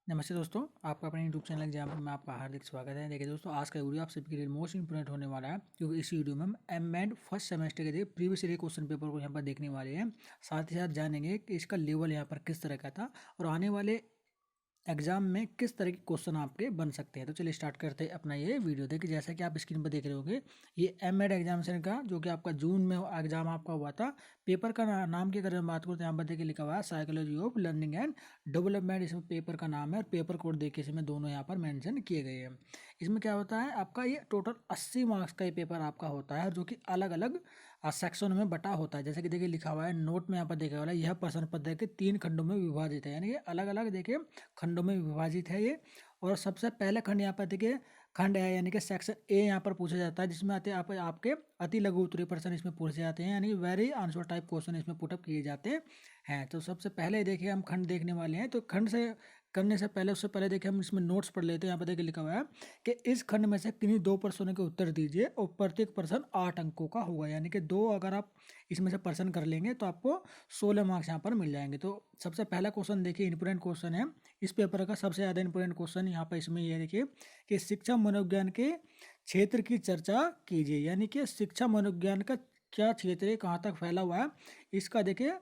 नमस्ते दोस्तों, आपका अपने यूट्यूब चैनल एग्जाम में आपका हार्दिक स्वागत है। देखिए दोस्तों, आज का वीडियो आप सभी के लिए मोस्ट इंपोर्टेंट होने वाला है, क्योंकि इस वीडियो में हम एमएड फर्स्ट सेमेस्टर के प्रीवियस ईयर क्वेश्चन पेपर को यहाँ पर देखने वाले हैं। साथ ही साथ जानेंगे कि इसका लेवल यहाँ पर किस तरह का था और आने वाले एग्जाम में किस तरह के क्वेश्चन आपके बन सकते हैं। तो चलिए स्टार्ट करते हैं अपना ये वीडियो। देखिए जैसा कि आप स्क्रीन पर देख रहे होंगे, ये एमएड एग्जामिनेशन का जो कि आपका जून में एग्जाम आपका हुआ था। पेपर का नाम की अगर हम बात करें तो यहाँ पर देखिए लिखा हुआ है psychology of learning and development, इसमें पेपर का नाम है और पेपर कोड देखिए इसमें दोनों यहाँ पर मेंशन किए गए हैं। इसमें क्या होता है, आपका ये टोटल 80 मार्क्स का ये पेपर आपका होता है, जो कि अलग अलग सेक्शन में बटा होता है। जैसे कि देखिए लिखा हुआ है नोट में यहाँ पर देखा हुआ है, यह प्रश्न पत्र के 3 खंडों में विभाजित है, यानी कि अलग अलग देखिए खंडों में विभाजित है ये। और सबसे पहले खंड यहाँ पर देखिए खंड है, यानी कि सेक्शन ए यहाँ पर पूछा जाता है, जिसमें आते आपके अति लघु उत्तरीय प्रश्न इसमें पूछे जाते हैं, यानी वेरी आंसर टाइप क्वेश्चन इसमें पुटअप किए जाते हैं। तो सबसे पहले देखिए हम खंड देखने वाले हैं। तो खंड से करने से पहले उससे पहले देखिए हम इसमें नोट्स पढ़ लेते हैं। यहाँ पर देखिए लिखा हुआ है कि इस खंड में से किन्हीं 2 प्रश्नों के उत्तर दीजिए और प्रत्येक प्रश्न 8 अंकों का होगा, यानी कि 2 अगर आप इसमें से प्रश्न कर लेंगे तो आपको 16 मार्क्स यहाँ पर मिल जाएंगे। तो सबसे पहला क्वेश्चन देखिए इंपोर्टेंट क्वेश्चन है इस पेपर का, सबसे ज़्यादा इंपोर्टेंट क्वेश्चन यहाँ पर इसमें यह देखिए कि शिक्षा मनोविज्ञान के क्षेत्र की चर्चा कीजिए, यानी कि शिक्षा मनोविज्ञान का क्या क्षेत्र है, कहाँ तक फैला हुआ है, इसका देखिए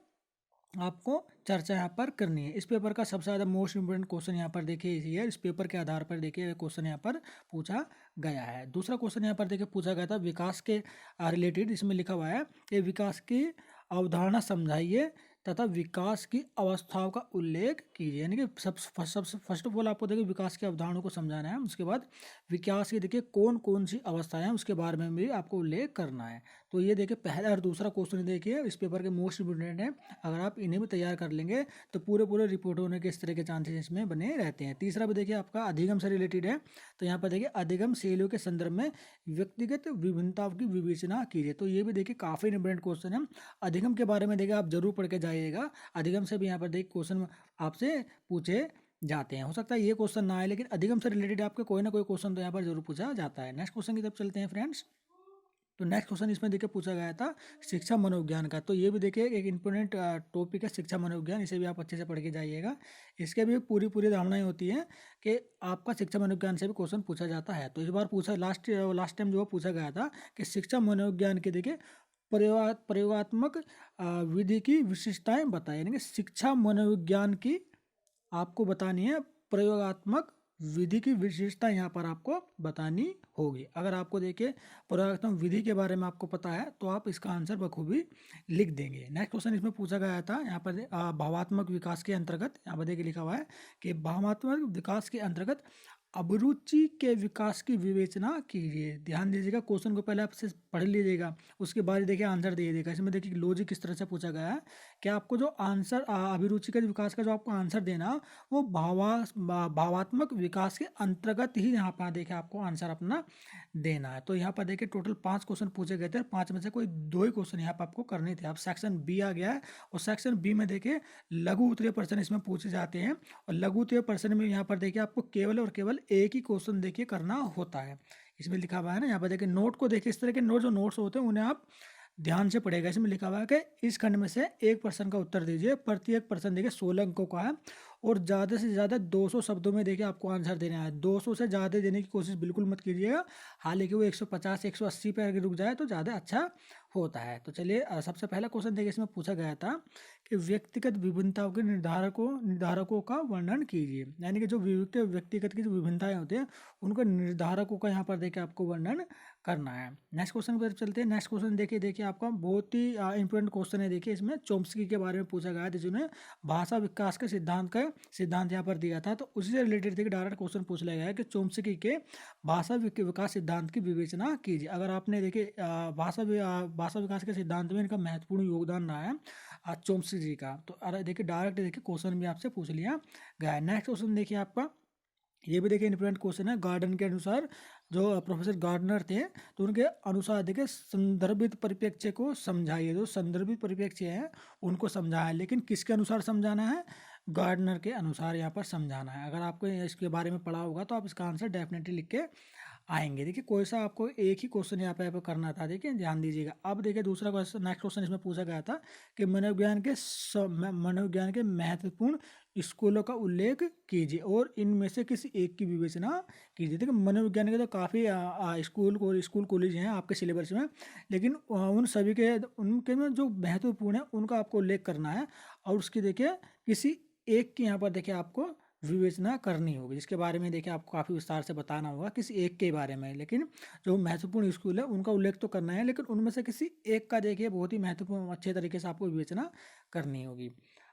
आपको चर्चा यहाँ पर करनी है। इस पेपर का सबसे ज़्यादा मोस्ट इंपोर्टेंट क्वेश्चन यहाँ पर देखिए इसी है। इस पेपर के आधार पर देखिए क्वेश्चन यहाँ पर पूछा गया है। दूसरा क्वेश्चन यहाँ पर देखिए पूछा गया था विकास के रिलेटेड। इसमें लिखा हुआ है कि विकास की अवधारणा समझाइए तथा विकास की अवस्थाओं का उल्लेख कीजिए, यानी कि फर्स्ट ऑफ ऑल आपको देखिए विकास की अवधारणाओं को समझाना है। उसके बाद विकास की देखिए कौन कौन सी अवस्थाएं हैं उसके बारे में भी आपको उल्लेख करना है। तो ये देखिए पहला और दूसरा क्वेश्चन देखिए इस पेपर के मोस्ट इंपोर्टेंट है। अगर आप इन्हें भी तैयार कर लेंगे तो पूरे रिपोर्ट होने के इस तरह के चांसेस इसमें बने रहते हैं। तीसरा भी देखिए आपका अधिगम से रिलेटेड है। तो यहाँ पर देखिए अधिगम शैलियों के संदर्भ में व्यक्तिगत विभिन्नताओं की विवेचना कीजिए। तो ये भी देखिए काफ़ी इंपोर्टेंट क्वेश्चन है। अधिगम के बारे में देखिए आप जरूर पढ़ के जाइएगा। अधिगम से भी यहाँ पर देखिए क्वेश्चन आपसे पूछे जाते हैं। हो सकता है ये क्वेश्चन ना आए, लेकिन अधिगम से रिलेटेड आपके कोई ना कोई क्वेश्चन तो यहाँ पर जरूर पूछा जाता है। नेक्स्ट क्वेश्चन की तरफ चलते हैं फ्रेंड्स। तो नेक्स्ट क्वेश्चन इसमें देखिए पूछा गया था शिक्षा मनोविज्ञान का। तो ये भी देखिए एक इंपोर्टेंट टॉपिक है शिक्षा मनोविज्ञान, इसे भी आप अच्छे से पढ़ के जाइएगा। इसके भी पूरी धारणाएं होती हैं कि आपका शिक्षा मनोविज्ञान से भी क्वेश्चन पूछा जाता है। तो इस बार पूछा लास्ट टाइम जो पूछा गया था कि शिक्षा मनोविज्ञान के देखिए प्रयोगात्मक विधि की विशेषताएं बताएं, यानी कि शिक्षा मनोविज्ञान की आपको बतानी है प्रयोगात्मक विधि की विशेषता यहाँ पर आपको बतानी होगी। अगर आपको देखिए प्रयोगात्मक विधि के बारे में आपको पता है तो आप इसका आंसर बखूबी लिख देंगे। नेक्स्ट क्वेश्चन इसमें पूछा गया था यहाँ पर भावात्मक विकास के अंतर्गत, यहाँ पर देखिए लिखा हुआ है कि भावात्मक विकास के अंतर्गत अभिरुचि के विकास की विवेचना कीजिए। ध्यान दीजिएगा, क्वेश्चन को पहले आपसे पढ़ लीजिएगा, उसके बाद देखिए आंसर दे देगा। इसमें देखिए लॉजिक किस तरह से पूछा गया है कि आपको जो आंसर अभिरुचि के विकास का जो आपको आंसर देना वो भावात्मक विकास के अंतर्गत ही यहाँ पर देखिए आपको आंसर अपना देना है। तो यहाँ पर देखिए टोटल 5 क्वेश्चन पूछे गए थे, 5 में से कोई 2 ही क्वेश्चन यहाँ पर आपको करने थे। अब सेक्शन बी आ गया है और सेक्शन बी में देखिए लघु उत्तरीय प्रश्न इसमें पूछे जाते हैं और लघु उत्तरीय प्रश्न में यहाँ पर देखिए आपको केवल और केवल एक ही क्वेश्चन देखिए करना होता है। इसमें लिखा हुआ है ना, यहाँ पर देखिए नोट को देखिए, इस तरह के नोट्स होते हैं उन्हें आप ध्यान से पढ़ेगा। इसमें लिखा हुआ है कि इस खंड में से एक प्रश्न का उत्तर दीजिए, प्रत्येक प्रश्न देखिए 16 अंकों का है और ज़्यादा से ज़्यादा 200 शब्दों में देखिए आपको आंसर देना है। 200 से ज़्यादा देने की कोशिश बिल्कुल मत कीजिएगा, हालांकि वो 150 180 पे अगर रुक जाए तो ज़्यादा अच्छा होता है। तो चलिए सबसे पहला क्वेश्चन देखिए इसमें पूछा गया था कि व्यक्तिगत विभिन्नताओं के निर्धारकों का वर्णन कीजिए, यानी कि जो व्यक्तिगत की जो विभिन्नताएं होती हैं उनको निर्धारकों का यहाँ पर देखिए आपको वर्णन करना है। नेक्स्ट क्वेश्चन पर चलते हैं। नेक्स्ट क्वेश्चन देखिए आपका बहुत ही इंपॉर्टेंट क्वेश्चन है। देखिए इसमें चॉम्स्की के बारे में पूछा गया है, जिन्होंने भाषा विकास के सिद्धांत यहाँ पर दिया था। तो उसी से रिलेटेड देखिए डायरेक्ट क्वेश्चन पूछ लिया गया है कि चॉम्स्की के भाषा विकास सिद्धांत की विवेचना कीजिए। अगर आपने देखिए भाषा विकास के सिद्धांत में इनका महत्वपूर्ण योगदान रहा है चॉम्स्की जी का। तो अरे देखिए डायरेक्ट देखिए क्वेश्चन भी आपसे पूछ लिया गया है। नेक्स्ट क्वेश्चन देखिए आपका, ये भी देखिए इंपॉर्टेंट क्वेश्चन है। गार्डन के अनुसार जो प्रोफेसर गार्डनर थे तो उनके अनुसार देखिए संदर्भित परिप्रेक्ष्य को समझाइए। जो संदर्भित परिप्रेक्ष्य है उनको समझाया, लेकिन किसके अनुसार समझाना है, गार्डनर के अनुसार यहाँ पर समझाना है। अगर आपको इसके बारे में पढ़ा होगा तो आप इसका आंसर डेफिनेटली लिख के आएंगे। देखिए कोई सा आपको एक ही क्वेश्चन यहाँ पे करना था, देखिए ध्यान दीजिएगा। अब देखिए दूसरा क्वेश्चन, नेक्स्ट क्वेश्चन इसमें पूछा गया था कि मनोविज्ञान के महत्वपूर्ण स्कूलों का उल्लेख कीजिए और इनमें से किसी एक की विवेचना कीजिए। देखिए मनोविज्ञान के तो काफ़ी स्कूल कॉलेज हैं आपके सिलेबस में, लेकिन उन सभी के उनके में जो महत्वपूर्ण है उनका आपको उल्लेख करना है और उसकी देखिए किसी एक की यहाँ पर देखिए आपको विवेचना करनी होगी, जिसके बारे में देखिए आपको काफ़ी विस्तार से बताना होगा किसी एक के बारे में। लेकिन जो महत्वपूर्ण स्कूल है उनका उल्लेख तो करना है, लेकिन उनमें से किसी एक का देखिए बहुत ही महत्वपूर्ण अच्छे तरीके से आपको विवेचना करनी होगी।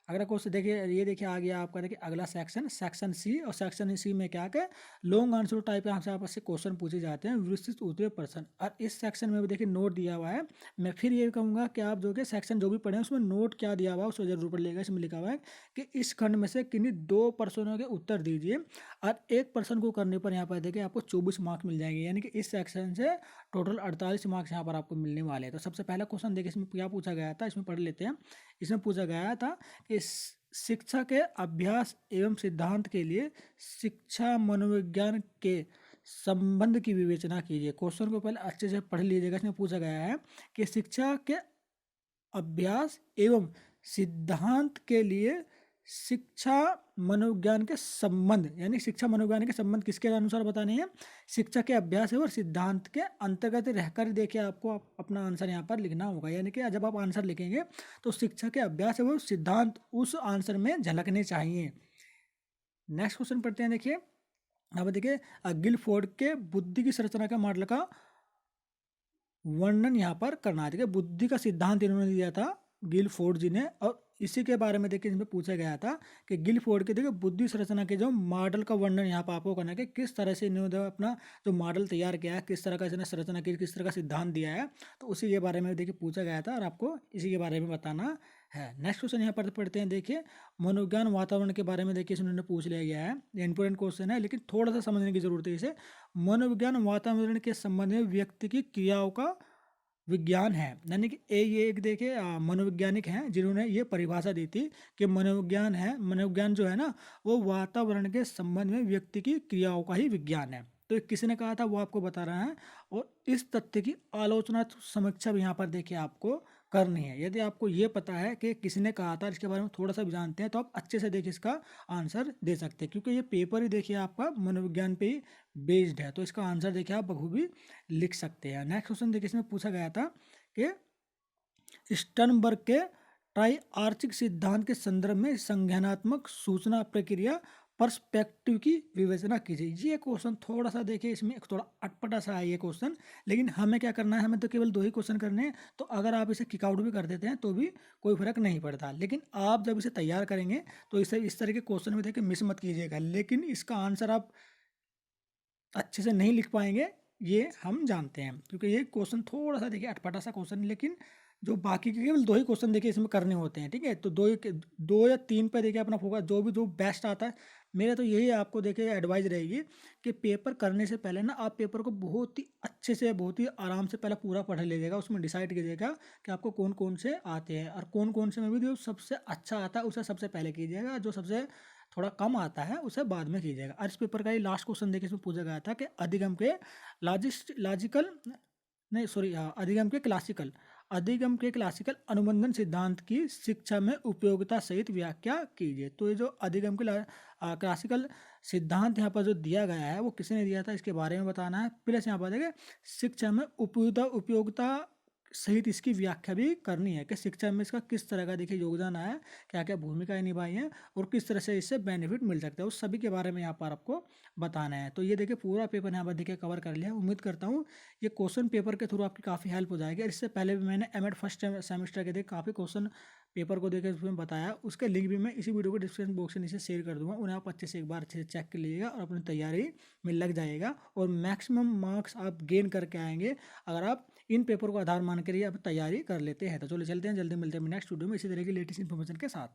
अगला क्वेश्चन देखिए, ये देखिए आ गया आपका देखिए अगला सेक्शन सी। और सेक्शन सी में क्या क्या लॉन्ग आंसर टाइप यहाँ से आपसे क्वेश्चन पूछे जाते हैं, विस्तृत उत्तरीय प्रश्न। और इस सेक्शन में भी देखिए नोट दिया हुआ है। मैं फिर ये कहूँगा कि आप जो कि सेक्शन जो भी पढ़े उसमें नोट क्या दिया हुआ है उसको जरूर पढ़ लेगा। इसमें लिखा हुआ है कि इस खंड में से किन्हीं 2 प्रश्नों के उत्तर दीजिए और एक प्रश्न को करने पर यहाँ पर देखिए आपको 24 मार्क्स मिल जाएंगे, यानी कि इस सेक्शन से टोटल 48 मार्क्स यहाँ पर आपको मिलने वाले हैं। तो सबसे पहला क्वेश्चन देखिए इसमें क्या पूछा गया था, इसमें पढ़ लेते हैं। इसमें पूछा गया था कि शिक्षा के अभ्यास एवं सिद्धांत के लिए शिक्षा मनोविज्ञान के संबंध की विवेचना कीजिए। क्वेश्चन को पहले अच्छे से पढ़ लीजिएगा। इसमें पूछा गया है कि शिक्षा के अभ्यास एवं सिद्धांत के लिए शिक्षा मनोविज्ञान के संबंध, यानी शिक्षा मनोविज्ञान के संबंध किसके अनुसार बताने हैं, शिक्षा के अभ्यास और सिद्धांत के अंतर्गत रहकर देखिए आपको अपना आंसर यहाँ पर लिखना होगा। यानी कि जब आप आंसर लिखेंगे तो शिक्षा के अभ्यास एवं सिद्धांत उस आंसर में झलकने चाहिए। नेक्स्ट क्वेश्चन पढ़ते हैं। देखिए अब देखिए गिलफोर्ड के बुद्धि की संरचना के मॉडल का वर्णन यहाँ पर करना है। देखिए बुद्धि का सिद्धांत इन्होंने दिया था गिलफोर्ड जी ने, और इसी के बारे में देखिए इसमें पूछा गया था कि गिलफोर्ड के देखिए बुद्धि संरचना के जो मॉडल का वर्णन यहाँ पर आपको करना है कि किस तरह से इन्होंने अपना जो मॉडल तैयार किया है, किस तरह का इसने संरचना की, किस तरह का सिद्धांत दिया है। तो उसी के बारे में देखिए पूछा गया था और आपको इसी के बारे में बताना है। नेक्स्ट क्वेश्चन यहाँ पर पढ़ते हैं। देखिए मनोविज्ञान वातावरण के बारे में देखिए इसमें पूछ लिया गया है। ये इंपॉर्टेंट क्वेश्चन है, लेकिन थोड़ा सा समझने की जरूरत है इसे। मनोविज्ञान वातावरण के संबंध में व्यक्ति की क्रियाओं का विज्ञान है, यानी कि ये एक देखिए मनोवैज्ञानिक हैं जिन्होंने ये परिभाषा दी थी कि मनोविज्ञान जो है ना वो वातावरण के संबंध में व्यक्ति की क्रियाओं का ही विज्ञान है। तो किसी ने कहा था वो आपको बता रहा है, और इस तथ्य की आलोचना समीक्षा भी यहाँ पर देखिए आपको करनी है। यदि आपको ये पता है कि किसी ने कहा था, इसके बारे में थोड़ा सा भी जानते हैं, तो आप अच्छे से देखिए इसका आंसर दे सकते हैं, क्योंकि ये पेपर ही देखिए आपका मनोविज्ञान पे ही बेस्ड है। तो इसका आंसर देखिए आप बखूबी लिख सकते हैं। नेक्स्ट क्वेश्चन देखिए इसमें पूछा गया था कि स्टर्नबर्ग के ट्राइआर्चिक सिद्धांत के संदर्भ में संज्ञानात्मक सूचना प्रक्रिया पर्सपेक्टिव की विवेचना कीजिए। ये क्वेश्चन थोड़ा सा देखिए इसमें थोड़ा अटपटा सा है ये क्वेश्चन, लेकिन हमें क्या करना है, हमें तो केवल 2 ही क्वेश्चन करने हैं। तो अगर आप इसे किक आउट भी कर देते हैं तो भी कोई फर्क नहीं पड़ता, लेकिन आप जब इसे तैयार करेंगे तो इसे इस तरह के क्वेश्चन में देखिए मिस मत कीजिएगा। लेकिन इसका आंसर आप अच्छे से नहीं लिख पाएंगे, ये हम जानते हैं, क्योंकि ये क्वेश्चन थोड़ा सा देखिए अटपटा सा क्वेश्चन, लेकिन जो बाकी के केवल 2 ही क्वेश्चन देखिए इसमें करने होते हैं। ठीक है, तो 2 या 3 पे देखिए अपना फोकस, जो बेस्ट आता है। मेरा तो यही आपको देखिए एडवाइस रहेगी कि पेपर करने से पहले ना आप पेपर को बहुत ही अच्छे से, बहुत ही आराम से पहले पूरा पढ़ लीजिएगा। उसमें डिसाइड कीजिएगा कि आपको कौन कौन से आते हैं, और कौन कौन से में भी जो सबसे अच्छा आता है उसे सबसे पहले कीजिएगा, जो सबसे थोड़ा कम आता है उसे बाद में कीजिएगा। और इस पेपर का ही लास्ट क्वेश्चन देखिए इसमें पूछा गया था कि अधिगम के अधिगम के क्लासिकल अनुबंधन सिद्धांत की शिक्षा में उपयोगिता सहित व्याख्या कीजिए। तो ये जो अधिगम के क्लासिकल सिद्धांत यहाँ पर जो दिया गया है वो किसने दिया था, इसके बारे में बताना है। प्लस यहाँ पर देखिए शिक्षा में उपयोगिता सहित इसकी व्याख्या भी करनी है कि शिक्षा में इसका किस तरह का देखिए योगदान आया, क्या क्या भूमिकाएं निभाई हैं, और किस तरह से इससे बेनिफिट मिल सकता है, उस सभी के बारे में यहाँ पर आपको बताना है। तो ये देखिए पूरा पेपर यहाँ पर देखिए कवर कर लिया। उम्मीद करता हूँ ये क्वेश्चन पेपर के थ्रू आपकी काफ़ी हेल्प हो जाएगी। इससे पहले भी मैंने एमएड फर्स्ट सेमेस्टर के देखिए काफ़ी क्वेश्चन पेपर को देकर उसमें बताया, उसके लिंक भी मैं इसी वीडियो को डिस्क्रिप्शन बॉक्स से नीचे शेयर कर दूंगा। उन्हें आप अच्छे से एक बार अच्छे से चेक कर लीजिएगा और अपनी तैयारी में लग जाएगा, और मैक्सिमम मार्क्स आप गेन करके आएंगे अगर आप इन पेपर को आधार मान कर ही आप तैयारी कर लेते हैं। तो चलो चलते हैं, जल्दी मिलते हैं नेक्स्ट वीडियो में इसी तरह की लेटेस्ट इन्फॉर्मेशन के साथ।